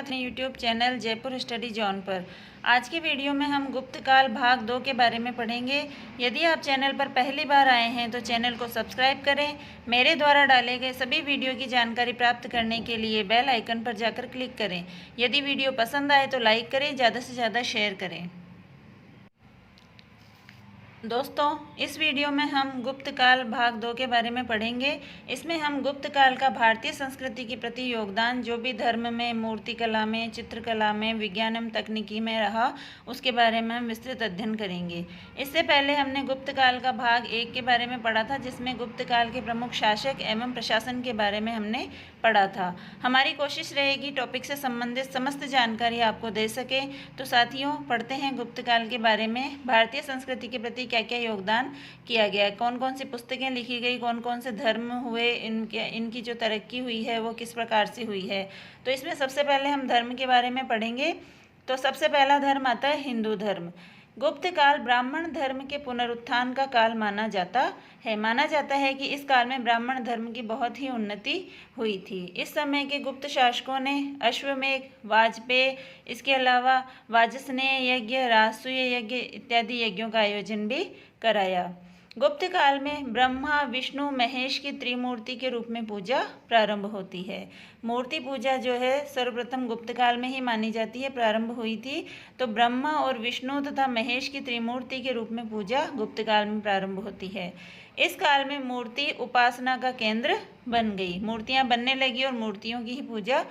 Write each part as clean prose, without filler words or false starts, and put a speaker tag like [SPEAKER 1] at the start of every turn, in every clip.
[SPEAKER 1] अपने YouTube channel Jaipur study zone पर। आज की वीडियो में हम गुप्त काल भाग 2 के बारे में पढ़ेंगे। यदि आप चैनल पर पहली बार आए हैं तो चैनल को सब्सक्राइब करें। मेरे द्वारा डाले गए सभी वीडियो की जानकारी प्राप्त करने के लिए बेल आइकन पर जाकर क्लिक करें। यदि वीडियो पसंद आए तो लाइक करें, ज़्यादा से ज़्यादा शेयर करें। दोस्तों, इस वीडियो में हम गुप्त काल भाग 2 के बारे में पढ़ेंगे। इसमें हम गुप्त काल का भारतीय संस्कृति के प्रति योगदान, जो भी धर्म में, मूर्ति कला में, चित्रकला में, विज्ञान एवं तकनीकी में रहा, उसके बारे में हम विस्तृत अध्ययन करेंगे। इससे पहले हमने गुप्त काल का भाग 1 के बारे में पढ़ा था, जिसमें गुप्त काल के प्रमुख शासक एवं प्रशासन के बारे में हमने पढ़ा था। हमारी कोशिश रहेगी टॉपिक से संबंधित समस्त जानकारी आपको दे सके। तो साथियों, पढ़ते हैं गुप्त काल के बारे में। भारतीय संस्कृति के प्रति क्या क्या योगदान किया गया, कौन कौन सी पुस्तकें लिखी गई, कौन कौन से धर्म हुए, इनकी जो तरक्की हुई है वो किस प्रकार से हुई है। तो इसमें सबसे पहले हम धर्म के बारे में पढ़ेंगे। तो सबसे पहला धर्म आता है हिंदू धर्म। गुप्त काल ब्राह्मण धर्म के पुनरुत्थान का काल माना जाता है। माना जाता है कि इस काल में ब्राह्मण धर्म की बहुत ही उन्नति हुई थी। इस समय के गुप्त शासकों ने अश्वमेध, वाजपेय, इसके अलावा वाजस्नेय यज्ञ, राजसूय यज्ञ इत्यादि यज्ञों का आयोजन भी कराया। गुप्त काल में ब्रह्मा, विष्णु, महेश की त्रिमूर्ति के रूप में पूजा प्रारंभ होती है। मूर्ति पूजा जो है सर्वप्रथम गुप्त काल में ही मानी जाती है, प्रारंभ हुई थी। तो ब्रह्मा और विष्णु तथा महेश की त्रिमूर्ति के रूप में पूजा गुप्त काल में प्रारंभ होती है। इस काल में मूर्ति उपासना का केंद्र बन गई। मूर्तियां बनने लगी और मूर्तियों की ही पूजा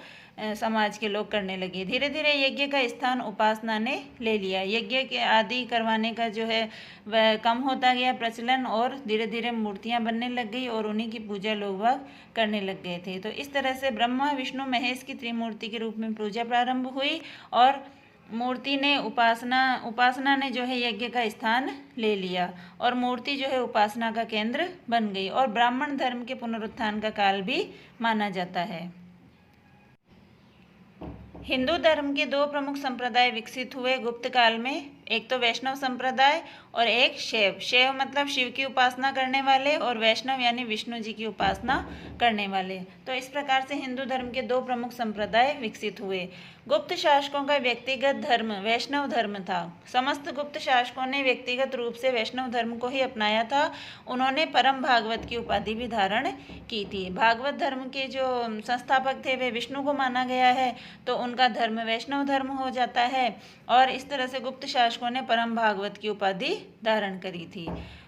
[SPEAKER 1] समाज के लोग करने लगे। धीरे धीरे यज्ञ का स्थान उपासना ने ले लिया। यज्ञ के आदि करवाने का जो है वह कम होता गया प्रचलन, और धीरे धीरे मूर्तियां बनने लग गई और उन्हीं की पूजा लोग बाग करने लग गए थे। तो इस तरह से ब्रह्मा, विष्णु, महेश की त्रिमूर्ति के रूप में पूजा प्रारंभ हुई और मूर्ति ने उपासना ने जो है यज्ञ का स्थान ले लिया और मूर्ति जो है उपासना का केंद्र बन गई। और ब्राह्मण धर्म के पुनरुत्थान का काल भी माना जाता है। हिंदू धर्म के दो प्रमुख संप्रदाय विकसित हुए गुप्त काल में। एक तो वैष्णव संप्रदाय और एक शैव। शैव मतलब शिव की उपासना करने वाले, और वैष्णव यानी विष्णु जी की उपासना करने वाले। तो इस प्रकार से हिंदू धर्म के दो प्रमुख संप्रदाय विकसित हुए। गुप्त शासकों का व्यक्तिगत धर्म वैष्णव धर्म था। समस्त गुप्त शासकों ने व्यक्तिगत रूप से वैष्णव धर्म को ही अपनाया था। उन्होंने परम भागवत की उपाधि भी धारण की थी। भागवत धर्म के जो संस्थापक थे वे विष्णु को माना गया है, तो उनका धर्म वैष्णव धर्म हो जाता है। और इस तरह से गुप्त शासकों ने परम भागवत की उपाधि धारण करी थी।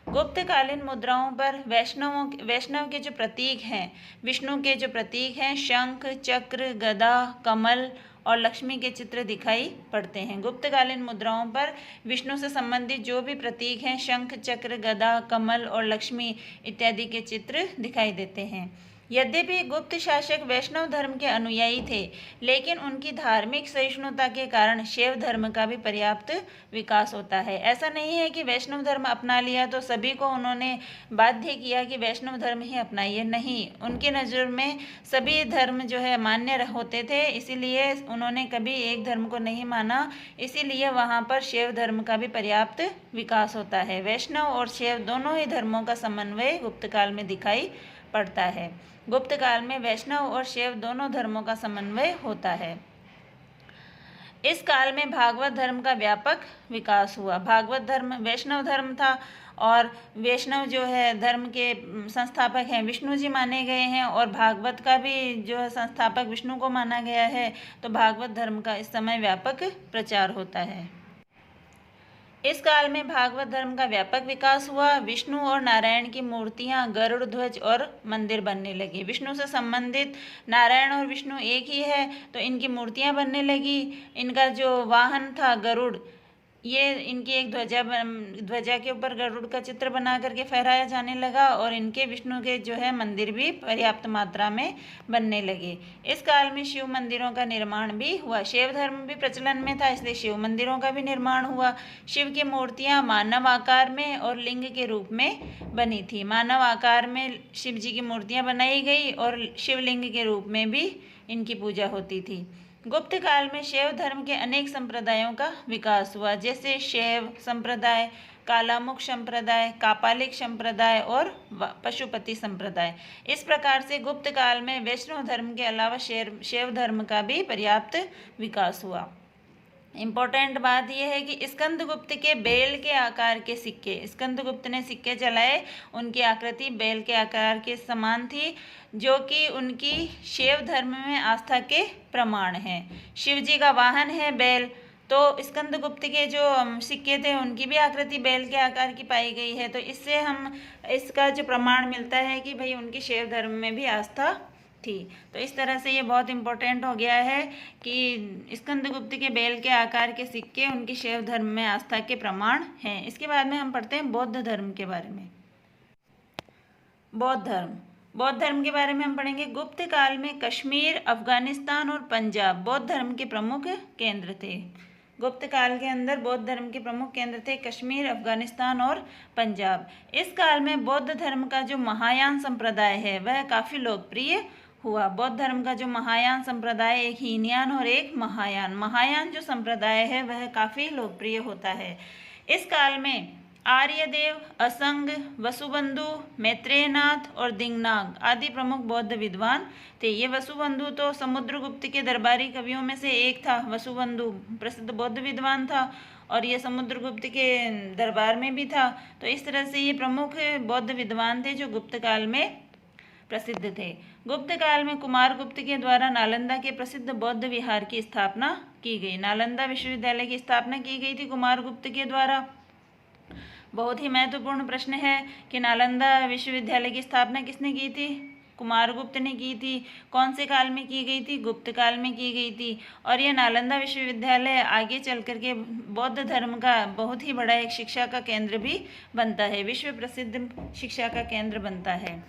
[SPEAKER 1] गुप्तकालीन मुद्राओं पर वैष्णव के जो प्रतीक हैं, विष्णु के जो प्रतीक हैं, शंख, चक्र, गदा, कमल और लक्ष्मी के चित्र दिखाई पड़ते हैं। गुप्तकालीन मुद्राओं पर विष्णु से संबंधित जो भी प्रतीक हैं, शंख, चक्र, गदा, कमल और लक्ष्मी इत्यादि के चित्र दिखाई देते हैं। यद्यपि गुप्त शासक वैष्णव धर्म के अनुयायी थे, लेकिन उनकी धार्मिक सहिष्णुता के कारण शैव धर्म का भी पर्याप्त विकास होता है। ऐसा नहीं है कि वैष्णव धर्म अपना लिया तो सभी को उन्होंने बाध्य किया कि वैष्णव धर्म ही अपनाइए। नहीं, उनकी नज़र में सभी धर्म जो है मान्य होते थे, इसीलिए उन्होंने कभी एक धर्म को नहीं माना। इसीलिए वहाँ पर शैव धर्म का भी पर्याप्त विकास होता है। वैष्णव और शैव दोनों ही धर्मों का समन्वय गुप्त काल में दिखाई पड़ता है। गुप्त काल में वैष्णव और शैव दोनों धर्मों का समन्वय होता है। इस काल में भागवत धर्म का व्यापक विकास हुआ। भागवत धर्म वैष्णव धर्म था और वैष्णव जो है धर्म के संस्थापक हैं विष्णु जी माने गए हैं, और भागवत का भी जो है संस्थापक विष्णु को माना गया है। तो भागवत धर्म का इस समय व्यापक प्रचार होता है। इस काल में भागवत धर्म का व्यापक विकास हुआ। विष्णु और नारायण की मूर्तियां, गरुड़ ध्वज और मंदिर बनने लगे। विष्णु से संबंधित नारायण और विष्णु एक ही है, तो इनकी मूर्तियां बनने लगी। इनका जो वाहन था गरुड़, ये इनकी एक ध्वजा के ऊपर गरुड़ का चित्र बना करके फहराया जाने लगा, और इनके विष्णु के जो है मंदिर भी पर्याप्त मात्रा में बनने लगे। इस काल में शिव मंदिरों का निर्माण भी हुआ। शैव धर्म भी प्रचलन में था, इसलिए शिव मंदिरों का भी निर्माण हुआ। शिव की मूर्तियां मानव आकार में और लिंग के रूप में बनी थी। मानव आकार में शिव जी की मूर्तियां बनाई गई और शिवलिंग के रूप में भी इनकी पूजा होती थी। गुप्त काल में शैव धर्म के अनेक संप्रदायों का विकास हुआ, जैसे शैव संप्रदाय, कालामुख संप्रदाय, कापालिक संप्रदाय और पशुपति संप्रदाय। इस प्रकार से गुप्त काल में वैष्णव धर्म के अलावा शैव धर्म का भी पर्याप्त विकास हुआ। इम्पोर्टेंट बात यह है कि स्कंदगुप्त के बेल के आकार के सिक्के, स्कंदगुप्त ने सिक्के चलाए, उनकी आकृति बेल के आकार के समान थी, जो कि उनकी शैव धर्म में आस्था के प्रमाण हैं। शिव जी का वाहन है बैल, तो स्कंदगुप्त के जो सिक्के थे उनकी भी आकृति बैल के आकार की पाई गई है। तो इससे हम इसका जो प्रमाण मिलता है कि भाई उनकी शैव धर्म में भी आस्था थी। तो इस तरह से ये बहुत इम्पोर्टेंट हो गया है कि स्कंदगुप्त के बेल के आकार के सिक्के उनकी शैव धर्म में आस्था के प्रमाण हैं। इसके बाद में हम पढ़ते हैं बौद्ध धर्म के बारे में। बौद्ध धर्म के बारे में हम पढ़ेंगे। गुप्त काल में कश्मीर, अफगानिस्तान और पंजाब बौद्ध धर्म के प्रमुख केंद्र थे। गुप्त काल के अंदर बौद्ध धर्म के प्रमुख केंद्र थे कश्मीर, अफगानिस्तान और पंजाब। इस काल में बौद्ध धर्म का जो महायान संप्रदाय है वह काफ़ी लोकप्रिय हुआ। बौद्ध धर्म का जो महायान संप्रदाय, एक हीनयान और एक महायान जो संप्रदाय है वह काफ़ी लोकप्रिय होता है। इस काल में आर्यदेव, असंग, वसुबंधु, मैत्रेयनाथ और दिंगनाग आदि प्रमुख बौद्ध विद्वान थे। ये वसुबंधु तो समुद्रगुप्त के दरबारी कवियों में से एक था। वसुबंधु प्रसिद्ध बौद्ध विद्वान था और ये समुद्रगुप्त के दरबार में भी था। तो इस तरह से ये प्रमुख बौद्ध विद्वान थे जो गुप्त काल में प्रसिद्ध थे। गुप्त काल में कुमारगुप्त के द्वारा नालंदा के प्रसिद्ध बौद्ध विहार की स्थापना की गई। नालंदा विश्वविद्यालय की स्थापना की गई थी कुमारगुप्त के द्वारा। बहुत ही महत्वपूर्ण प्रश्न है कि नालंदा विश्वविद्यालय की स्थापना किसने की थी? कुमारगुप्त ने की थी। कौन से काल में की गई थी? गुप्त काल में की गई थी। और यह नालंदा विश्वविद्यालय आगे चल करके बौद्ध धर्म का बहुत ही बड़ा एक शिक्षा का केंद्र भी बनता है, विश्व प्रसिद्ध शिक्षा का केंद्र बनता है।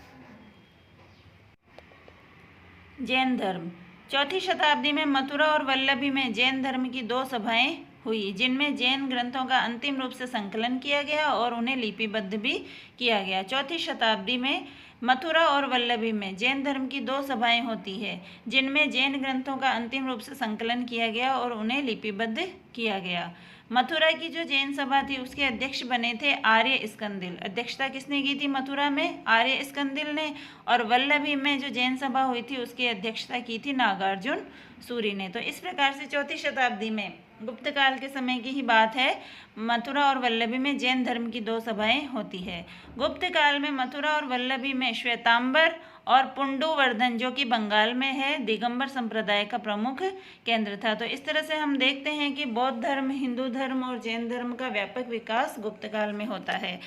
[SPEAKER 1] जैन धर्म। 4वीं शताब्दी में मथुरा और वल्लभी में जैन धर्म की 2 सभाएं हुई, जिनमें जैन ग्रंथों का अंतिम रूप से संकलन किया गया और उन्हें लिपिबद्ध भी किया गया। 4वीं शताब्दी में मथुरा और वल्लभी में जैन धर्म की 2 सभाएं होती है, जिनमें जैन ग्रंथों का अंतिम रूप से संकलन किया गया और उन्हें लिपिबद्ध किया गया। मथुरा की जो जैन सभा थी उसके अध्यक्ष बने थे आर्य स्कंदिल। अध्यक्षता किसने की थी मथुरा में? आर्य स्कंदिल ने। और वल्लभी में जो जैन सभा हुई थी उसकी अध्यक्षता की थी नागार्जुन सूरी ने। तो इस प्रकार से 4वीं शताब्दी में गुप्त काल के समय की ही बात है, मथुरा और वल्लभी में जैन धर्म की 2 सभाएं होती है। गुप्त काल में मथुरा और वल्लभी में श्वेतांबर और पुंडुवर्धन, जो कि बंगाल में है, दिगंबर संप्रदाय का प्रमुख केंद्र था। तो इस तरह से हम देखते हैं कि बौद्ध धर्म, हिंदू धर्म और जैन धर्म का व्यापक विकास गुप्त काल में होता है।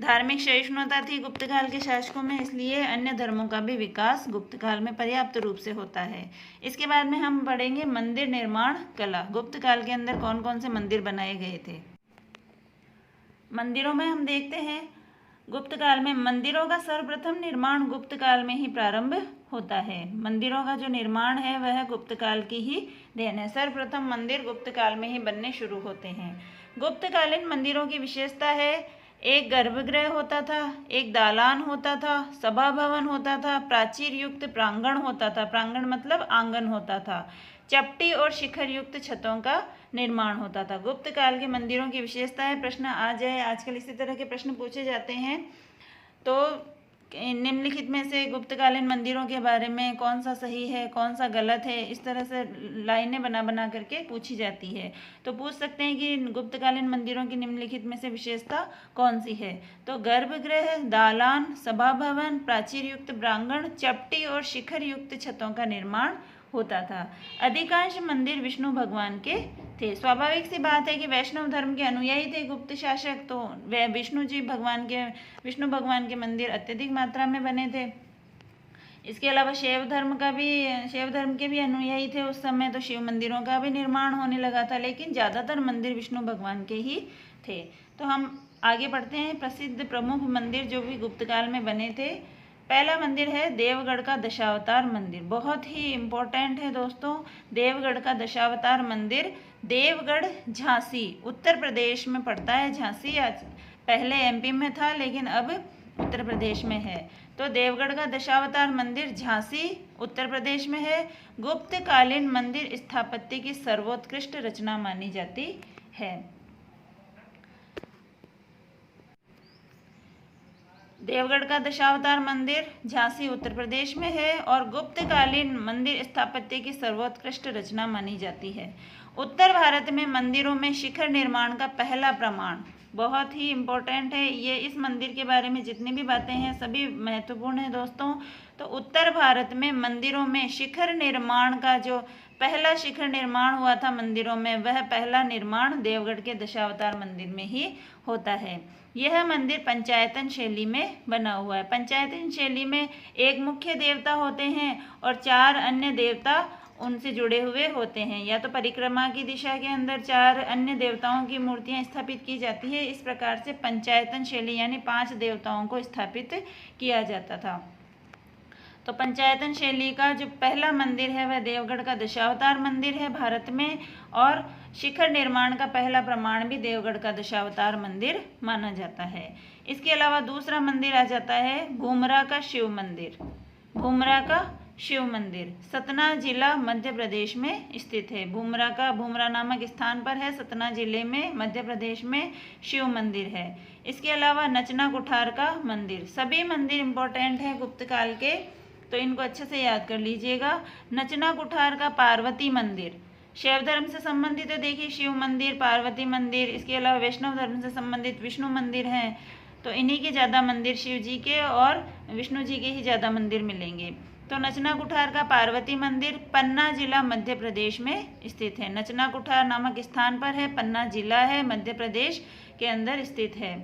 [SPEAKER 1] धार्मिक सहिष्णुता थी गुप्त काल के शासकों में, इसलिए अन्य धर्मों का भी विकास गुप्त काल में पर्याप्त रूप से होता है। इसके बाद में हम पढ़ेंगे मंदिर निर्माण कला। गुप्त काल के अंदर कौन कौन से मंदिर बनाए गए थे? मंदिरों में हम देखते हैं गुप्त काल में मंदिरों का सर्वप्रथम निर्माण गुप्त काल में ही प्रारंभ होता है। मंदिरों का जो निर्माण है वह गुप्त काल की ही देन है। सर्वप्रथम मंदिर गुप्त काल में ही बनने शुरू होते हैं। गुप्तकालीन मंदिरों की विशेषता है, एक गर्भगृह होता था, एक दालान होता था, सभा भवन होता था, प्राचीर युक्त प्रांगण होता था। प्रांगण मतलब आंगन होता था। चपटी और शिखर युक्त छतों का निर्माण होता था। गुप्त काल के मंदिरों की विशेषता है। प्रश्न आ जाए, आजकल इसी तरह के प्रश्न पूछे जाते हैं। तो निम्नलिखित में से गुप्तकालीन मंदिरों के बारे में कौन सा सही है, कौन सा गलत है, इस तरह से लाइनें बना करके पूछी जाती है। तो पूछ सकते हैं कि गुप्तकालीन मंदिरों की निम्नलिखित में से विशेषता कौन सी है? तो गर्भगृह, दालान, सभा भवन, प्राचीर युक्त प्रांगण, चपटी और शिखर युक्त छतों का निर्माण होता था। अधिकांश मंदिर विष्णु भगवान के थे। स्वाभाविक सी बात है कि वैष्णव धर्म के अनुयायी थे गुप्त शासक, तो वे विष्णु भगवान के मंदिर अत्यधिक मात्रा में बने थे। इसके अलावा शैव धर्म के भी अनुयायी थे उस समय, तो शिव मंदिरों का भी निर्माण होने लगा था, लेकिन ज़्यादातर मंदिर विष्णु भगवान के ही थे। तो हम आगे बढ़ते हैं। प्रसिद्ध प्रमुख मंदिर जो भी गुप्त काल में बने थे। पहला मंदिर है देवगढ़ का दशावतार मंदिर। बहुत ही इम्पोर्टेंट है दोस्तों, देवगढ़ का दशावतार मंदिर। देवगढ़ झांसी उत्तर प्रदेश में पड़ता है। झांसी आज पहले एमपी में था, लेकिन अब उत्तर प्रदेश में है। तो देवगढ़ का दशावतार मंदिर झांसी उत्तर प्रदेश में है। गुप्तकालीन मंदिर स्थापत्य की सर्वोत्कृष्ट रचना मानी जाती है। देवगढ़ का दशावतार मंदिर झांसी उत्तर प्रदेश में है और गुप्तकालीन मंदिर स्थापत्य की सर्वोत्कृष्ट रचना मानी जाती है। उत्तर भारत में मंदिरों में शिखर निर्माण का पहला प्रमाण बहुत ही इम्पोर्टेंट है। ये इस मंदिर के बारे में जितनी भी बातें हैं सभी महत्वपूर्ण है दोस्तों। तो उत्तर भारत में मंदिरों में शिखर निर्माण का जो पहला शिखर निर्माण हुआ था मंदिरों में, वह पहला निर्माण देवगढ़ के दशावतार मंदिर में ही होता है। यह मंदिर पंचायतन शैली में बना हुआ है। पंचायतन शैली में एक मुख्य देवता होते हैं और 4 अन्य देवता उनसे जुड़े हुए होते हैं। या तो परिक्रमा की दिशा के अंदर 4 अन्य देवताओं की मूर्तियां स्थापित की जाती है। इस प्रकार से पंचायतन शैली यानी 5 देवताओं को स्थापित किया जाता था। तो पंचायतन शैली का जो पहला मंदिर है वह देवगढ़ का दशावतार मंदिर है भारत में, और शिखर निर्माण का पहला प्रमाण भी देवगढ़ का दशावतार मंदिर माना जाता है। इसके अलावा दूसरा मंदिर आ जाता है भूमरा का शिव मंदिर। भूमरा का शिव मंदिर सतना जिला मध्य प्रदेश में स्थित है। भूमरा नामक स्थान पर है, सतना जिले में मध्य प्रदेश में शिव मंदिर है। इसके अलावा नचना कुठार का मंदिर, सभी मंदिर इम्पोर्टेंट हैं गुप्त काल के, तो इनको अच्छे से याद कर लीजिएगा। नचना कुठार का पार्वती मंदिर शैव धर्म से संबंधित है, देखिए शिव मंदिर, पार्वती मंदिर। इसके अलावा वैष्णव धर्म से संबंधित विष्णु मंदिर हैं, तो इन्हीं के ज़्यादा मंदिर शिव जी के और विष्णु जी के ही ज़्यादा मंदिर मिलेंगे। तो नचना कुठार का पार्वती मंदिर पन्ना जिला मध्य प्रदेश में स्थित है। नचना कुठार नामक स्थान पर है, पन्ना जिला है, मध्य प्रदेश के अंदर स्थित है।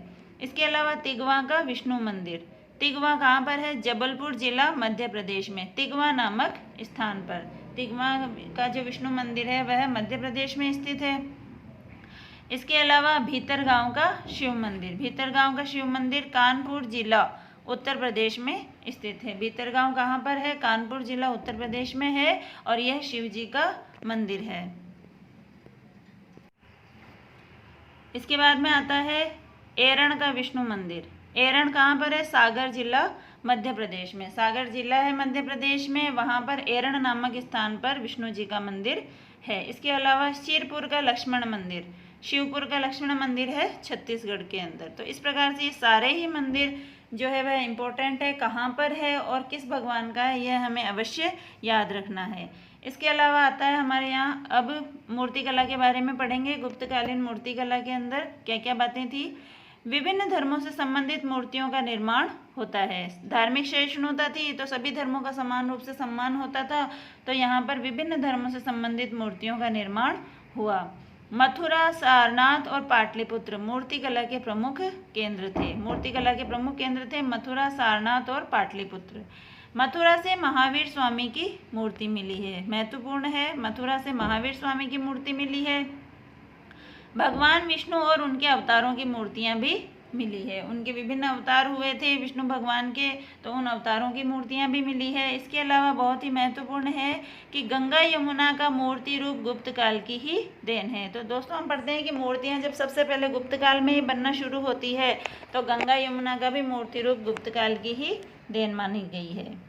[SPEAKER 1] इसके अलावा तिगवा का विष्णु मंदिर, तिगवा कहाँ पर है? जबलपुर जिला मध्य प्रदेश में, तिगवा नामक स्थान पर। तिगवा का जो विष्णु मंदिर है वह मध्य प्रदेश में स्थित है। इसके अलावा भीतरगांव का शिव मंदिर, भीतरगांव का शिव मंदिर कानपुर जिला उत्तर प्रदेश में स्थित है। भीतरगांव कहाँ पर है? कानपुर जिला उत्तर प्रदेश में है और यह शिव जी का मंदिर है। इसके बाद में आता है एरण का विष्णु मंदिर। एरण कहाँ पर है? सागर जिला मध्य प्रदेश में। सागर जिला है मध्य प्रदेश में, वहाँ पर एरण नामक स्थान पर विष्णु जी का मंदिर है। इसके अलावा शिरपुर का लक्ष्मण मंदिर, शिवपुर का लक्ष्मण मंदिर है छत्तीसगढ़ के अंदर। तो इस प्रकार से ये सारे ही मंदिर जो है वह इम्पोर्टेंट है, कहाँ पर है और किस भगवान का है यह हमें अवश्य याद रखना है। इसके अलावा आता है हमारे यहाँ, अब मूर्तिकला के बारे में पढ़ेंगे। गुप्तकालीन मूर्तिकला के अंदर क्या क्या बातें थी? विभिन्न धर्मों से संबंधित मूर्तियों का निर्माण होता है। धार्मिक सहिष्णुता थी तो सभी धर्मों का समान रूप से सम्मान होता था, तो यहाँ पर विभिन्न धर्मों से संबंधित मूर्तियों का निर्माण हुआ। मथुरा, सारनाथ और पाटलिपुत्र मूर्तिकला के प्रमुख केंद्र थे। मूर्तिकला के प्रमुख केंद्र थे मथुरा, सारनाथ और पाटलिपुत्र। मथुरा से महावीर स्वामी की मूर्ति मिली है, महत्वपूर्ण है। मथुरा से महावीर स्वामी की मूर्ति मिली है। भगवान विष्णु और उनके अवतारों की मूर्तियां भी मिली है। उनके विभिन्न अवतार हुए थे विष्णु भगवान के, तो उन अवतारों की मूर्तियां भी मिली है। इसके अलावा बहुत ही महत्वपूर्ण है कि गंगा यमुना का मूर्ति रूप गुप्त काल की ही देन है। तो दोस्तों हम पढ़ते हैं कि मूर्तियां जब सबसे पहले गुप्त काल में ही बनना शुरू होती है, तो गंगा यमुना का भी मूर्ति रूप गुप्त काल की ही देन मानी गई है।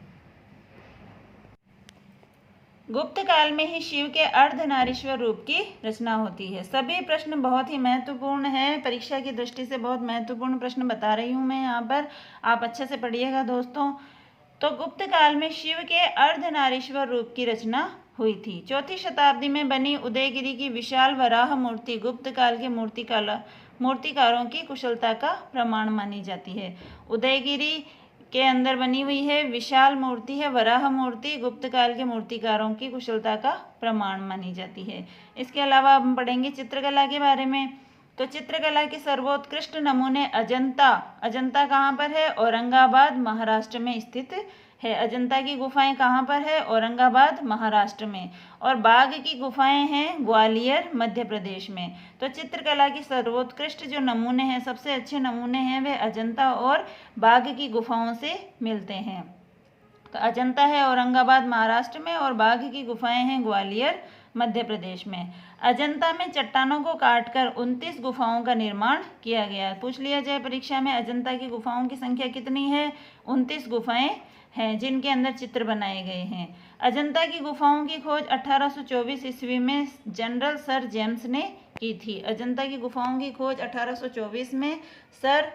[SPEAKER 1] गुप्त काल में ही शिव के अर्धनारीश्वर रूप की रचना होती है। सभी प्रश्न बहुत ही महत्वपूर्ण है, परीक्षा की दृष्टि से बहुत महत्वपूर्ण प्रश्न बता रही हूँ मैं यहाँ पर, आप अच्छे से पढ़िएगा दोस्तों। तो गुप्त काल में शिव के अर्धनारीश्वर रूप की रचना हुई थी। 4वीं शताब्दी में बनी उदयगिरी की विशाल वराह मूर्ति गुप्त काल के मूर्तिकारों की कुशलता का प्रमाण मानी जाती है। उदयगिरी के अंदर बनी हुई है विशाल मूर्ति है वराह मूर्ति, गुप्त काल के मूर्तिकारों की कुशलता का प्रमाण मानी जाती है। इसके अलावा हम पढ़ेंगे चित्रकला के बारे में। तो चित्रकला के सर्वोत्कृष्ट नमूने अजंता, अजंता कहाँ पर है? औरंगाबाद महाराष्ट्र में स्थित है। अजंता की गुफाएं कहाँ पर है? औरंगाबाद महाराष्ट्र में। और बाघ की गुफाएं हैं ग्वालियर मध्य प्रदेश में। तो चित्रकला की सर्वोत्कृष्ट जो नमूने हैं, सबसे अच्छे नमूने हैं, वे अजंता और बाघ की गुफाओं से मिलते हैं। तो अजंता है औरंगाबाद महाराष्ट्र में और बाघ की गुफाएं हैं ग्वालियर मध्य प्रदेश में। अजंता में चट्टानों को काटकर 29 गुफाओं का निर्माण किया गया। पूछ लिया जाए परीक्षा में अजंता की गुफाओं की संख्या कितनी है? 29 गुफाएं हैं जिनके अंदर चित्र बनाए गए हैं। अजंता की गुफाओं की खोज 1824 ईस्वी में जनरल सर जेम्स ने की थी। अजंता की गुफाओं की खोज 1824 में सर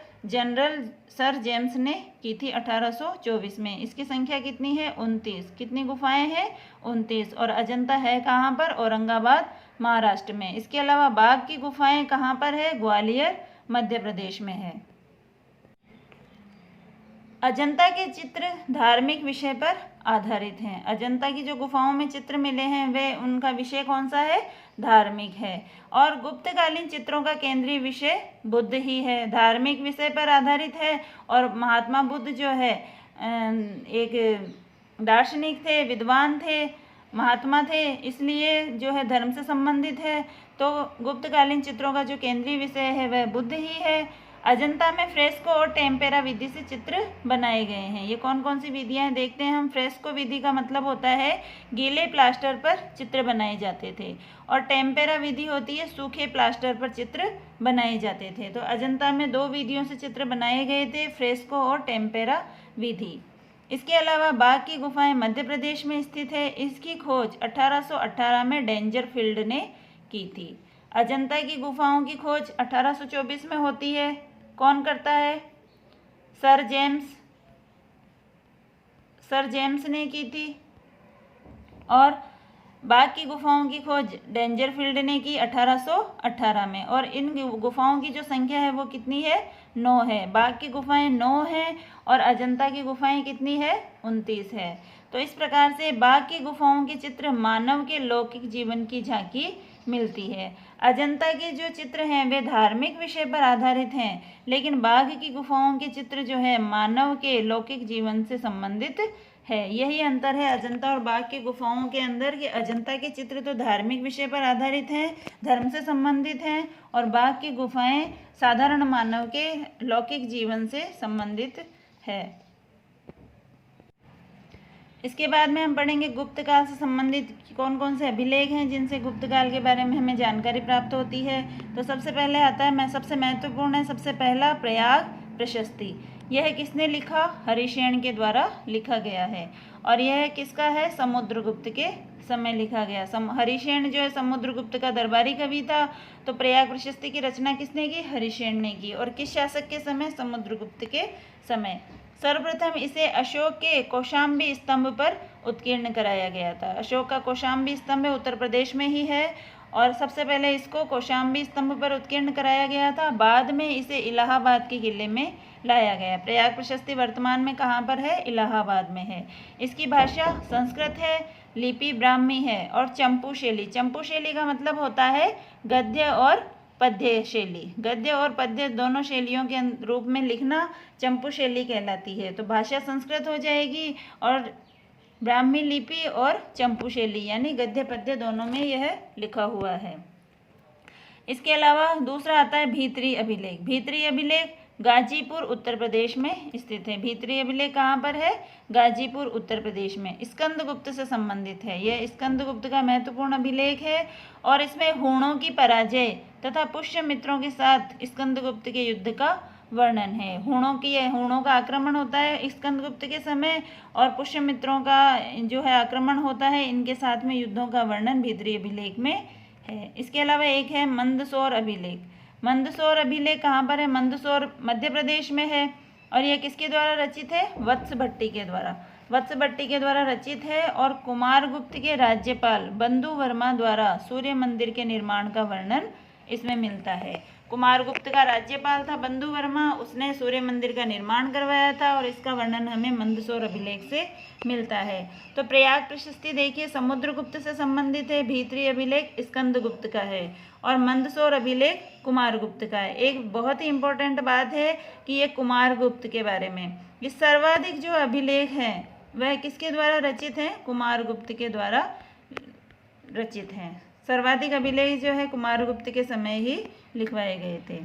[SPEAKER 1] जेम्स ने की थी 1824 में। इसकी संख्या कितनी है? 29। कितनी गुफाएं हैं? 29। और अजंता है कहाँ पर? औरंगाबाद, महाराष्ट्र में। इसके अलावा बाघ की गुफाएं कहाँ पर है? ग्वालियर, मध्य प्रदेश में है। अजंता के चित्र धार्मिक विषय पर आधारित हैं। अजंता की जो गुफाओं में चित्र मिले हैं वे उनका विषय कौन सा है? धार्मिक है। और गुप्तकालीन चित्रों का केंद्रीय विषय बुद्ध ही है, धार्मिक विषय पर आधारित है। और महात्मा बुद्ध जो है एक दार्शनिक थे, विद्वान थे, महात्मा थे, इसलिए जो है धर्म से संबंधित है। तो गुप्तकालीन चित्रों का जो केंद्रीय विषय है वह बुद्ध ही है। अजंता में फ्रेस्को और टेम्पेरा विधि से चित्र बनाए गए हैं। ये कौन कौन सी विधियां हैं देखते हैं हम। फ्रेस्को विधि का मतलब होता है गीले प्लास्टर पर चित्र बनाए जाते थे, और टेम्पेरा विधि होती है सूखे प्लास्टर पर चित्र बनाए जाते थे। तो अजंता में 2 विधियों से चित्र बनाए गए थे, फ्रेस्को और टेम्पेरा विधि। इसके अलावा बाघ की गुफाएं मध्य प्रदेश में स्थित है। इसकी खोज 1818 में डेंजरफील्ड ने की थी। अजंता की गुफाओं की खोज 1824 में होती है। कौन करता है? सर जेम्स ने की थी। और बाघ की गुफाओं की खोज डेंजरफील्ड ने की 1818 में। और इन गुफाओं की जो संख्या है वो कितनी है? 9 है। बाघ की गुफाएं 9 हैं और अजंता की गुफाएं कितनी है? 29 है। तो इस प्रकार से बाघ की गुफाओं के चित्र मानव के लौकिक जीवन की झांकी मिलती है। अजंता के जो चित्र हैं वे धार्मिक विषय पर आधारित हैं, लेकिन बाघ की गुफाओं के चित्र जो है मानव के लौकिक जीवन से संबंधित है। यही अंतर है अजंता और बाघ की गुफाओं के अंदर कि अजंता के चित्र तो धार्मिक विषय पर आधारित हैं, धर्म से संबंधित हैं, और बाघ की गुफाएं साधारण मानव के लौकिक जीवन से संबंधित है। इसके बाद में हम पढ़ेंगे गुप्तकाल से संबंधित कौन कौन से अभिलेख हैं जिनसे गुप्तकाल के बारे में हमें जानकारी प्राप्त होती है। तो सबसे पहले आता है, सबसे महत्वपूर्ण है, सबसे पहला प्रयाग प्रशस्ति। यह किसने लिखा? हरिशेन के द्वारा लिखा गया है। और यह किसका है? समुद्रगुप्त के समय लिखा गया। हरिशेन जो है समुद्रगुप्त का दरबारी कवि था। तो प्रयाग प्रशस्ति की रचना किसने की? हरिशेन ने की। और किस शासक के समय? समुद्रगुप्त के समय। सर्वप्रथम इसे अशोक के कौशाम्बी स्तंभ पर उत्कीर्ण कराया गया था। अशोक का कौशाम्बी स्तंभ उत्तर प्रदेश में ही है, और सबसे पहले इसको कौशाम्बी स्तंभ पर उत्कीर्ण कराया गया था। बाद में इसे इलाहाबाद के किले में लाया गया। प्रयाग प्रशस्ति वर्तमान में कहाँ पर है? इलाहाबाद में है। इसकी भाषा संस्कृत है, लिपि ब्राह्मी है और चंपू शैली। चंपू शैली का मतलब होता है गद्य और पद्य शैली। गद्य और पद्य दोनों शैलियों के रूप में लिखना चंपू शैली कहलाती है। तो भाषा संस्कृत हो जाएगी, और ब्राह्मी लिपि और चंपू शैली यानी गद्य पद्य दोनों में यह लिखा हुआ है। इसके अलावा दूसरा आता है भीतरी अभिलेख। भीतरी अभिलेख गाजीपुर उत्तर प्रदेश में स्थित है। भीतरी अभिलेख कहाँ पर है? गाजीपुर उत्तर प्रदेश में। स्कंदगुप्त से संबंधित है। यह स्कंदगुप्त का महत्वपूर्ण अभिलेख है, और इसमें हूणों की पराजय तथा पुष्यमित्रों के साथ स्कंदगुप्त के युद्ध का वर्णन है। हूणों का आक्रमण होता है स्कंदगुप्त के समय, और पुष्यमित्रों का जो है आक्रमण होता है। इनके साथ में युद्धों का वर्णन भीतरी अभिलेख में है। इसके अलावा एक है मंदसौर अभिलेख। मंदसौर अभिलेख कहाँ पर है? मंदसौर मध्य प्रदेश में है, और यह किसके द्वारा रचित है? वत्स भट्टी के द्वारा। वत्स भट्टी के द्वारा रचित है, और कुमारगुप्त के राज्यपाल बंधु वर्मा द्वारा सूर्य मंदिर के निर्माण का वर्णन इसमें मिलता है। कुमारगुप्त का राज्यपाल था बंधु वर्मा, उसने सूर्य मंदिर का निर्माण करवाया था, और इसका वर्णन हमें मंदसौर अभिलेख से मिलता है। तो प्रयाग प्रशस्ति देखिए समुद्रगुप्त से संबंधित है, भीतरी अभिलेख स्कंदगुप्त का है, और मंदसौर अभिलेख कुमारगुप्त का है। एक बहुत ही इंपॉर्टेंट बात है कि ये कुमारगुप्त के बारे में, ये सर्वाधिक जो अभिलेख हैं वह किसके द्वारा रचित हैं? कुमारगुप्त के द्वारा रचित हैं। सर्वाधिक अभिलेख जो है कुमारगुप्त के समय ही लिखवाए गए थे।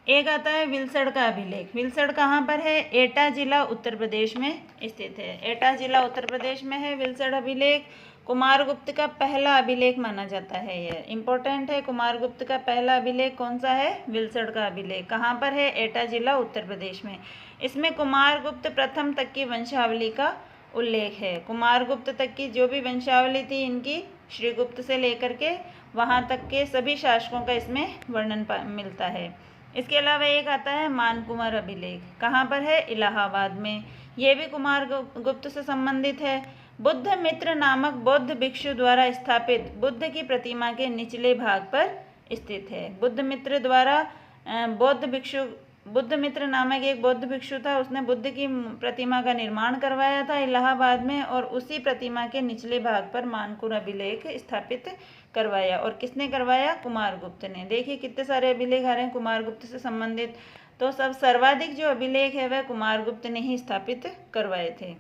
[SPEAKER 1] एक आता है विलसड़ का अभिलेख। विलसड़ कहाँ पर है? एटा जिला उत्तर प्रदेश में स्थित है। एटा जिला उत्तर प्रदेश में है विलसड़ अभिलेख। कुमारगुप्त का पहला अभिलेख माना जाता है। यह इंपॉर्टेंट है। कुमारगुप्त का पहला अभिलेख कौन सा है? विल्सण का अभिलेख। कहाँ पर है? एटा जिला, उत्तर प्रदेश में। इसमें कुमारगुप्त प्रथम तक की वंशावली का उल्लेख है। कुमारगुप्त तक की जो भी वंशावली थी इनकी, श्रीगुप्त से लेकर के वहाँ तक के सभी शासकों का इसमें वर्णन मिलता है। इसके अलावा एक आता है मानकुमार अभिलेख। कहाँ पर है? इलाहाबाद में। यह भी कुमारगुप्त से संबंधित है। बुद्ध मित्र नामक बौद्ध भिक्षु द्वारा स्थापित बुद्ध की प्रतिमा के निचले भाग पर स्थित है। बुद्ध मित्र द्वारा बुद्ध मित्र नामक एक बौद्ध भिक्षु था, उसने बुद्ध की प्रतिमा का निर्माण करवाया था इलाहाबाद में, और उसी प्रतिमा के निचले भाग पर मानकुर अभिलेख स्थापित करवाया। और किसने करवाया? कुमारगुप्त ने। देखिए कितने सारे अभिलेख आ रहे हैं कुमारगुप्त से संबंधित, तो सब सर्वाधिक जो अभिलेख है वह कुमारगुप्त ने ही स्थापित करवाए थे।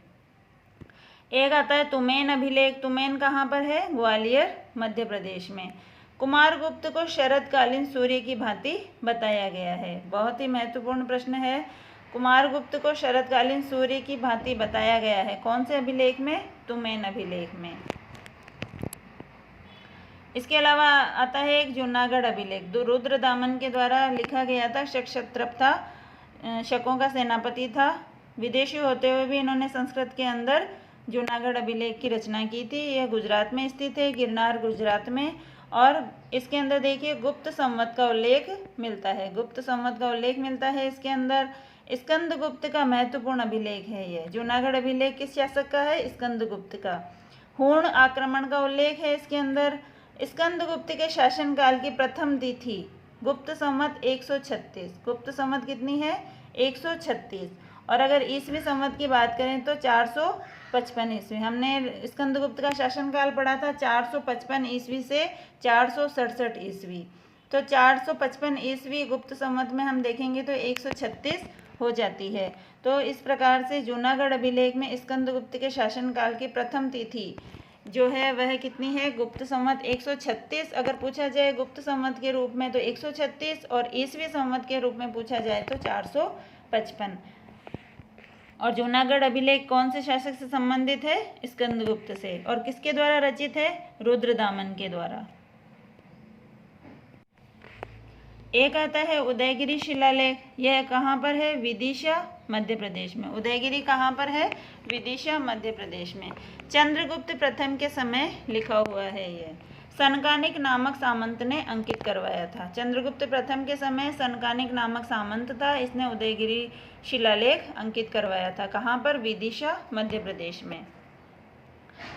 [SPEAKER 1] एक आता है तुमेन अभिलेख। तुमेन कहाँ पर है? ग्वालियर, मध्य प्रदेश में। कुमारगुप्त को शरदकालीन सूर्य की भांति बताया गया है। बहुत ही महत्वपूर्ण प्रश्न है। कुमारगुप्त को शरदकालीन सूर्य की भांति बताया गया है। कौन से अभिलेख में? तुमेन अभिलेख में। इसके अलावा आता है एक जूनागढ़ अभिलेख। रुद्रदामन के द्वारा लिखा गया था। शक क्षत्रप था, शकों का सेनापति था। विदेशी होते हुए भी इन्होंने संस्कृत के अंदर जूनागढ़ अभिलेख की रचना की थी। यह गुजरात में स्थित है, गिरनार गुजरात में। और इसके अंदर देखिए गुप्त संवत का उल्लेख मिलता है। गुप्त संवत का उल्लेख मिलता है इसके अंदर। स्कंदगुप्त का महत्वपूर्ण अभिलेख है यह। जूनागढ़ अभिलेख किस शासक का है? स्कंदगुप्त का। हूण आक्रमण का उल्लेख है इसके अंदर। स्कंदगुप्त के शासनकाल की प्रथम तिथि गुप्त संवत 136। गुप्त संवत कितनी है? 136। और अगर ईसवी संवत की बात करें तो 455 ईस्वी। हमने स्कंदगुप्त का शासनकाल पढ़ा था 455 ईस्वी से 467 ईस्वी। तो 455 ईस्वी गुप्त संवत में हम देखेंगे तो 136 हो जाती है। तो इस प्रकार से जूनागढ़ अभिलेख में स्कंदगुप्त के शासनकाल की प्रथम तिथि जो है वह कितनी है? गुप्त संवत 136। अगर पूछा जाए गुप्त संवत के रूप में तो 136, और ईसवी संवत के रूप में पूछा जाए तो 455। और जूनागढ़ अभिलेख कौन से शासक से संबंधित है? स्कंदगुप्त से। और किसके द्वारा रचित है? रुद्रदामन के द्वारा। एक आता है उदयगिरी शिलालेख। यह कहाँ पर है? विदिशा, मध्य प्रदेश में। उदयगिरी कहाँ पर है? विदिशा, मध्य प्रदेश में। चंद्रगुप्त प्रथम के समय लिखा हुआ है यह। सनकानिक नामक सामंत ने अंकित करवाया था। चंद्रगुप्त प्रथम के समय सनकानिक नामक सामंत था, इसने उदयगिरी शिलालेख अंकित करवाया था। कहाँ पर? विदिशा, मध्य प्रदेश में।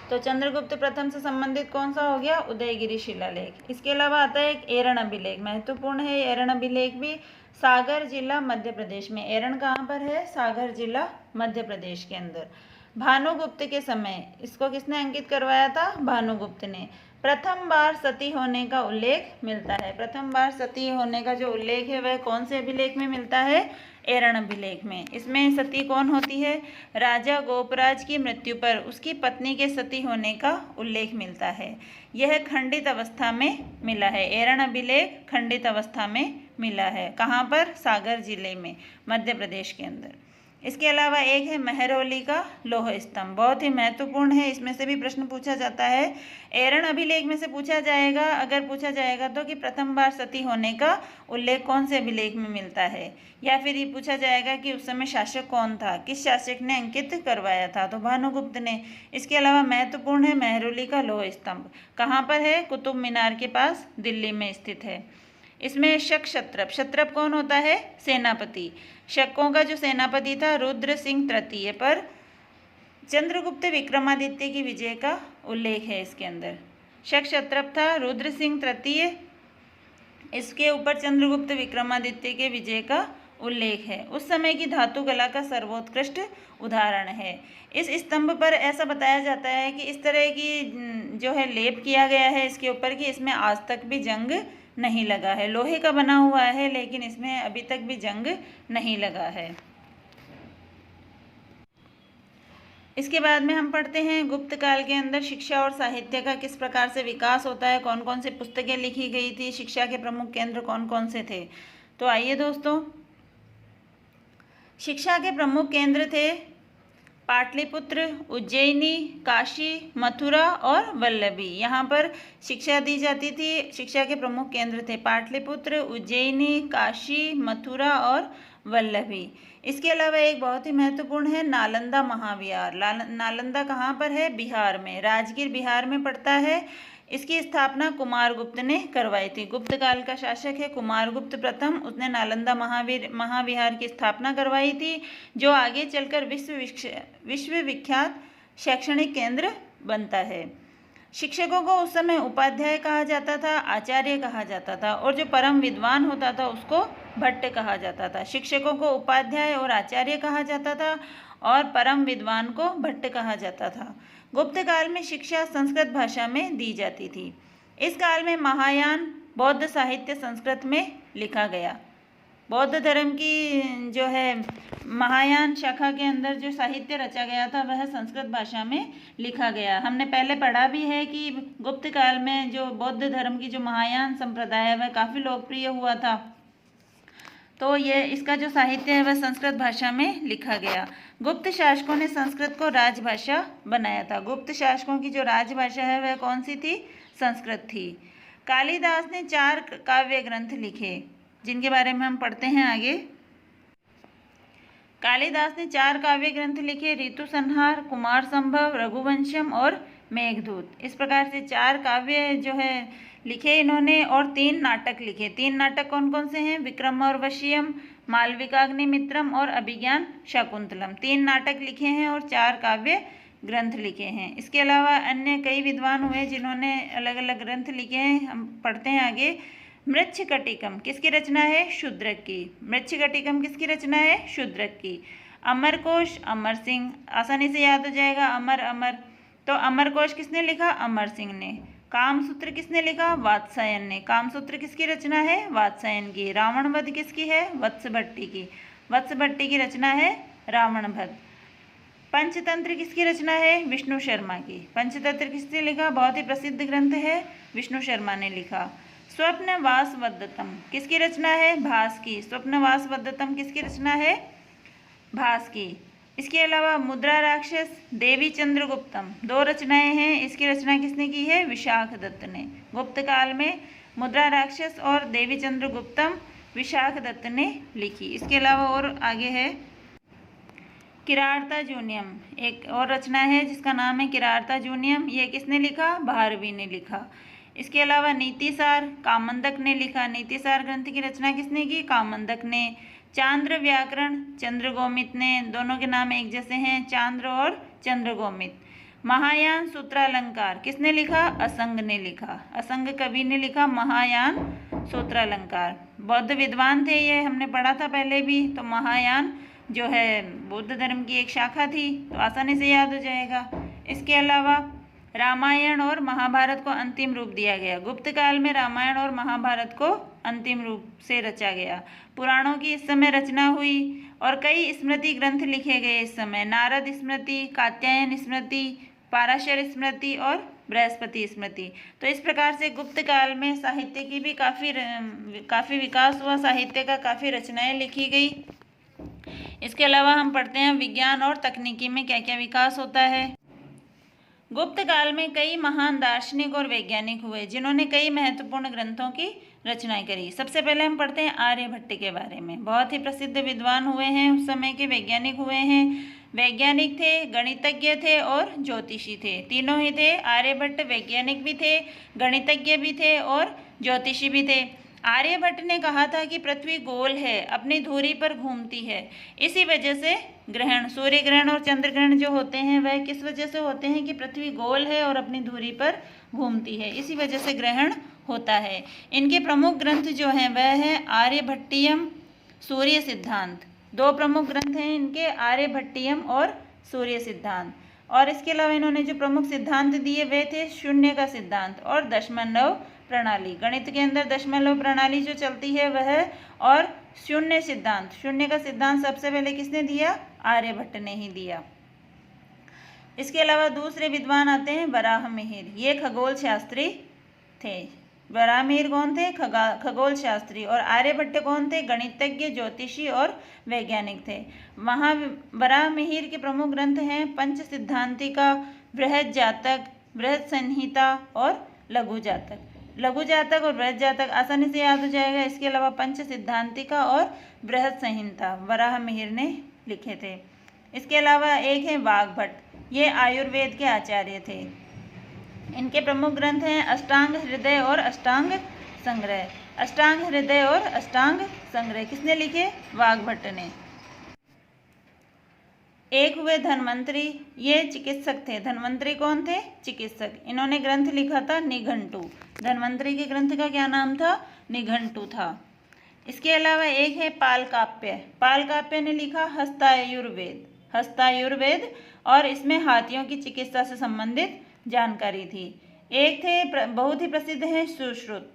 [SPEAKER 1] तो चंद्रगुप्त प्रथम से संबंधित कौन सा हो गया? उदयगिरी शिलालेख। इसके अलावा आता है एक एरण अभिलेख। महत्वपूर्ण है एरण अभिलेख भी। सागर जिला, मध्य प्रदेश में। एरण कहाँ पर है? सागर जिला, मध्य प्रदेश के अंदर। भानुगुप्त के समय इसको किसने अंकित करवाया था? भानुगुप्त ने। प्रथम बार सती होने का उल्लेख मिलता है। प्रथम बार सती होने का जो उल्लेख है वह कौन से अभिलेख में मिलता है? एरण अभिलेख में। इसमें सती कौन होती है? राजा गोपराज की मृत्यु पर उसकी पत्नी के सती होने का उल्लेख मिलता है। यह खंडित अवस्था में मिला है। एरण अभिलेख खंडित अवस्था में मिला है। कहाँ पर? सागर जिले में, मध्य प्रदेश के अंदर। इसके अलावा एक है महरौली का लौह स्तंभ। बहुत ही महत्वपूर्ण है, इसमें से भी प्रश्न पूछा जाता है। एरण अभिलेख में से पूछा जाएगा, अगर पूछा जाएगा तो कि प्रथम बार सती होने का उल्लेख कौन से अभिलेख में मिलता है, या फिर ये पूछा जाएगा कि उस समय शासक कौन था, किस शासक ने अंकित करवाया था, तो भानुगुप्त ने। इसके अलावा महत्वपूर्ण है महरौली का लौह स्तंभ। कहाँ पर है? कुतुब मीनार के पास, दिल्ली में स्थित है। इसमें शक क्षत्रप। क्षत्रप कौन होता है? सेनापति। शकों का जो सेनापति था रुद्र सिंह तृतीय पर चंद्रगुप्त विक्रमादित्य की विजय का उल्लेख है इसके अंदर। शक क्षत्रप था रुद्र सिंह तृतीय, इसके ऊपर चंद्रगुप्त विक्रमादित्य के विजय का उल्लेख है। उस समय की धातु कला का सर्वोत्कृष्ट उदाहरण है। इस स्तंभ पर ऐसा बताया जाता है कि इस तरह की जो है लेप किया गया है इसके ऊपर कि इसमें आज तक भी जंग नहीं लगा है। लोहे का बना हुआ है लेकिन इसमें अभी तक भी जंग नहीं लगा है। इसके बाद में हम पढ़ते हैं गुप्त काल के अंदर शिक्षा और साहित्य का किस प्रकार से विकास होता है, कौन कौन सी पुस्तकें लिखी गई थी, शिक्षा के प्रमुख केंद्र कौन कौन से थे। तो आइए दोस्तों, शिक्षा के प्रमुख केंद्र थे पाटलिपुत्र, उज्जैनी, काशी, मथुरा और वल्लभी। यहाँ पर शिक्षा दी जाती थी। शिक्षा के प्रमुख केंद्र थे पाटलिपुत्र, उज्जैनी, काशी, मथुरा और वल्लभी। इसके अलावा एक बहुत ही महत्वपूर्ण है नालंदा महाविहार। नालंदा कहाँ पर है? बिहार में, राजगीर बिहार में पड़ता है। इसकी स्थापना कुमारगुप्त ने करवाई थी। गुप्त काल का शासक है कुमारगुप्त प्रथम, उसने नालंदा महाविहार की स्थापना करवाई थी, जो आगे चलकर विश्व विख्यात शैक्षणिक केंद्र बनता है। शिक्षकों को उस समय उपाध्याय कहा जाता था, आचार्य कहा जाता था, और जो परम विद्वान होता था उसको भट्ट कहा जाता था। शिक्षकों को उपाध्याय और आचार्य कहा जाता था और परम विद्वान को भट्ट कहा जाता था। गुप्त काल में शिक्षा संस्कृत भाषा में दी जाती थी। इस काल में महायान बौद्ध साहित्य संस्कृत में लिखा गया। बौद्ध धर्म की जो है महायान शाखा के अंदर जो साहित्य रचा गया था वह संस्कृत भाषा में लिखा गया। हमने पहले पढ़ा भी है कि गुप्त काल में जो बौद्ध धर्म की जो महायान संप्रदाय है वह काफ़ी लोकप्रिय हुआ था। तो ये इसका जो साहित्य है वह संस्कृत भाषा में लिखा गया। गुप्त शासकों ने संस्कृत को राजभाषा बनाया था। गुप्त शासकों की जो राजभाषा है वह कौन सी थी? संस्कृत थी। कालिदास ने 4 काव्य ग्रंथ लिखे जिनके बारे में हम पढ़ते हैं आगे। कालिदास ने 4 काव्य ग्रंथ लिखे, ऋतु संहार, कुमार संभव, रघुवंशम और मेघदूत। इस प्रकार से 4 काव्य जो है लिखे इन्होंने, और 3 नाटक लिखे। 3 नाटक कौन कौन से हैं? विक्रम और वशियम, मालविकाग्निमित्रम और अभिज्ञान शाकुंतलम। 3 नाटक लिखे हैं और 4 काव्य ग्रंथ लिखे हैं। इसके अलावा अन्य कई विद्वान हुए जिन्होंने अलग अलग ग्रंथ लिखे हैं। हम पढ़ते हैं आगे। मृच्छकटिकम किसकी रचना है? शूद्रक की। मृच्छकटिकम किसकी रचना है? शूद्रक की। अमरकोश अमर सिंह, आसानी से याद हो जाएगा, अमर अमर। तो अमरकोश किसने लिखा? अमर सिंह ने। कामसूत्र किसने लिखा? वात्सायन ने। कामसूत्र किसकी रचना है? वात्सायन की। रावण वध किसकी है? वत्स भट्टी की। वत्स भट्टी की रचना है रावण वध। पंचतंत्र किसकी रचना है? विष्णु शर्मा की। पंचतंत्र किसने लिखा? बहुत ही प्रसिद्ध ग्रंथ है, विष्णु शर्मा ने लिखा। स्वप्नवास वद्दतम किसकी रचना है? भास की। स्वप्नवास वद्दतम किसकी रचना है? भास की। इसके अलावा मुद्रा राक्षस, देवी चंद्रगुप्तम, 2 रचनाएं हैं। इसकी रचना किसने की है? विशाख दत्त ने। गुप्त काल में मुद्रा राक्षस और देवी चंद्रगुप्तम विशाख दत्त ने लिखी। इसके अलावा और आगे है किरारता जूनियम, एक और रचना है जिसका नाम है किरारता जूनियम। ये किसने लिखा? भारवी ने लिखा। इसके अलावा नीतिसार कामंदक ने लिखा। नीतिसार ग्रंथ की रचना किसने की? कामंदक ने। चांद्र व्याकरण चंद्रगोमित ने। दोनों के नाम एक जैसे हैं, चांद्र और चंद्रगोमित। महायान सूत्रालंकार किसने लिखा? असंग ने लिखा। असंग कवि ने लिखा महायान सूत्रालंकार। बौद्ध विद्वान थे ये, हमने पढ़ा था पहले भी। तो महायान जो है बौद्ध धर्म की एक शाखा थी, तो आसानी से याद हो जाएगा। इसके अलावा रामायण और महाभारत को अंतिम रूप दिया गया। गुप्त काल में रामायण और महाभारत को अंतिम रूप से रचा गया। पुराणों की इस समय रचना हुई और कई स्मृति ग्रंथ लिखे गए इस समय। नारद स्मृति, कात्यायन स्मृति, पाराशर स्मृति और बृहस्पति स्मृति। तो इस प्रकार से गुप्त काल में साहित्य की भी काफ़ी विकास हुआ, साहित्य का काफ़ी रचनाएं लिखी गई। इसके अलावा हम पढ़ते हैं विज्ञान और तकनीकी में क्या क्या विकास होता है। गुप्त काल में कई महान दार्शनिक और वैज्ञानिक हुए जिन्होंने कई महत्वपूर्ण ग्रंथों की रचनाएं करी। सबसे पहले हम पढ़ते हैं आर्यभट्ट के बारे में। बहुत ही प्रसिद्ध विद्वान हुए हैं, उस समय के वैज्ञानिक हुए हैं। वैज्ञानिक थे, गणितज्ञ थे और ज्योतिषी थे, तीनों ही थे। आर्यभट्ट वैज्ञानिक भी थे, गणितज्ञ भी थे और ज्योतिषी भी थे। आर्यभट्ट ने कहा था कि पृथ्वी गोल है, अपनी धुरी पर घूमती है। इसी वजह से ग्रहण, सूर्य ग्रहण और चंद्र ग्रहण जो होते हैं वह किस वजह से होते हैं? कि पृथ्वी गोल है और अपनी धुरी पर घूमती है, इसी वजह से ग्रहण होता है। इनके प्रमुख ग्रंथ जो हैं वह है आर्यभट्टियम, सूर्य सिद्धांत। 2 प्रमुख ग्रंथ हैं इनके, आर्यभट्टियम और सूर्य सिद्धांत। और इसके अलावा इन्होंने जो प्रमुख सिद्धांत दिए वे थे शून्य का सिद्धांत और दशमलव प्रणाली। गणित के अंदर दशमलव प्रणाली जो चलती है वह, और शून्य सिद्धांत। शून्य का सिद्धांत सबसे पहले किसने दिया? आर्यभट्ट ने ही दिया। इसके अलावा दूसरे विद्वान आते हैं वराहमिहिर, ये खगोल शास्त्री थे। वराहमिहिर कौन थे? खगोल शास्त्री। और आर्यभट्ट कौन थे? गणितज्ञ, ज्योतिषी और वैज्ञानिक थे। वराहमिहिर के प्रमुख ग्रंथ हैं पंच सिद्धांतिका, बृहद जातक, बृहद संहिता और लघु जातक। लघु जातक और बृहद जातक आसानी से याद हो जाएगा। इसके अलावा पंच सिद्धांतिका और बृहद संहिता वराहमिहिर ने लिखे थे। इसके अलावा एक है वाग्भट, ये आयुर्वेद के आचार्य थे। इनके प्रमुख ग्रंथ हैं अष्टांग हृदय और अष्टांग संग्रह। अष्टांग हृदय और अष्टांग संग्रह किसने लिखे? वाग्भट ने। एक हुए धन्वंतरी, ये चिकित्सक थे। धन्वंतरी कौन थे? चिकित्सक। इन्होंने ग्रंथ लिखा था निघंटु। धन्वंतरी के ग्रंथ का क्या नाम था? निघंटु था। इसके अलावा एक है पालकाप्य। पालकाप्य ने लिखा हस्तायुर्वेद। हस्तायुर्वेद, और इसमें हाथियों की चिकित्सा से संबंधित जानकारी थी। एक थे बहुत ही प्रसिद्ध है सुश्रुत।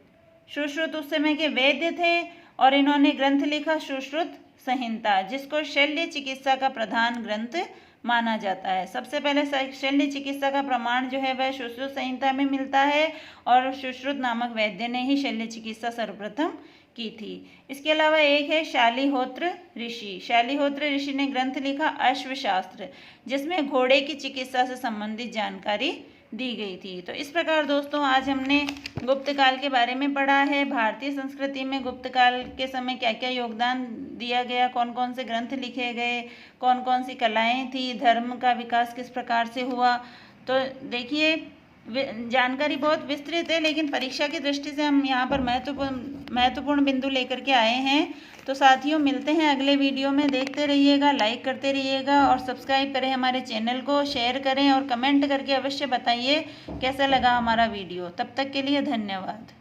[SPEAKER 1] सुश्रुत उस समय के वैद्य थे और इन्होंने ग्रंथ लिखा सुश्रुत संहिता, जिसको शल्य चिकित्सा का प्रधान ग्रंथ माना जाता है। सबसे पहले शल्य चिकित्सा का प्रमाण जो है वह सुश्रुत संहिता में मिलता है और सुश्रुत नामक वैद्य ने ही शल्य चिकित्सा सर्वप्रथम की थी। इसके अलावा एक है शालिहोत्र ऋषि। शालिहोत्र ऋषि ने ग्रंथ लिखा अश्वशास्त्र, जिसमें घोड़े की चिकित्सा से संबंधित जानकारी दी गई थी। तो इस प्रकार दोस्तों आज हमने गुप्त काल के बारे में पढ़ा है। भारतीय संस्कृति में गुप्त काल के समय क्या क्या योगदान दिया गया, कौन कौन से ग्रंथ लिखे गए, कौन कौन सी कलाएं थी, धर्म का विकास किस प्रकार से हुआ। तो देखिए जानकारी बहुत विस्तृत है, लेकिन परीक्षा की दृष्टि से हम यहाँ पर महत्वपूर्ण बिंदु लेकर के आए हैं। तो साथियों मिलते हैं अगले वीडियो में। देखते रहिएगा, लाइक करते रहिएगा और सब्सक्राइब करें हमारे चैनल को, शेयर करें और कमेंट करके अवश्य बताइए कैसा लगा हमारा वीडियो। तब तक के लिए धन्यवाद।